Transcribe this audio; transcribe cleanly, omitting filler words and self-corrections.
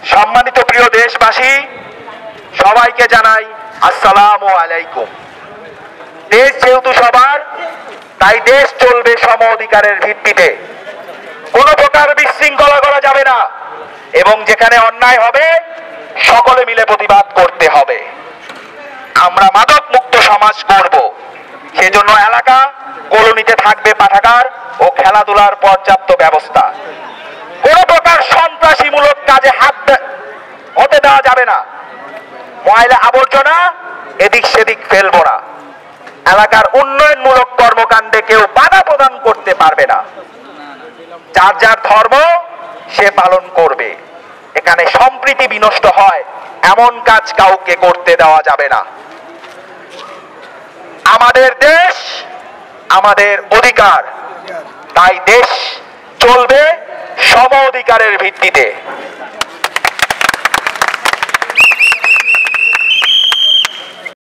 সম্মানিত প্রিয় দেশবাসী, সবাইকে জানাই আসসালামু আলাইকুম। দেশ যেহেতু সবার, তাই দেশ চলবে সম অধিকারের ভিত্তিতে। কোনো প্রকার বিশৃঙ্খলা করা যাবে না এবং যেখানে অন্যায় হবে সকলে মিলে প্রতিবাদ করতে হবে। আমরা মাদক মুক্ত সমাজ করব, সেজন্য এলাকা কলোনিতে থাকবে পাঠাগার ও খেলাধুলার পর্যাপ্ত ব্যবস্থা। কোন প্রকার সন্ত্রাসীমূলক কাজে হাত হতে দেওয়া যাবে না। ময়লা আবর্জনা এদিক সেদিক ফেলবো না। এলাকার উন্নয়নমূলক কর্মকাণ্ডে কেউ বাধা প্রদান করতে পারবে না। যার যার ধর্ম সে পালন করবে। এখানে সম্প্রীতি বিনষ্ট হয় এমন কাজ কাউকে করতে দেওয়া যাবে না। আমাদের দেশ আমাদের অধিকার, তাই দেশ চলবে সম অধিকারের ভিত্তিতে।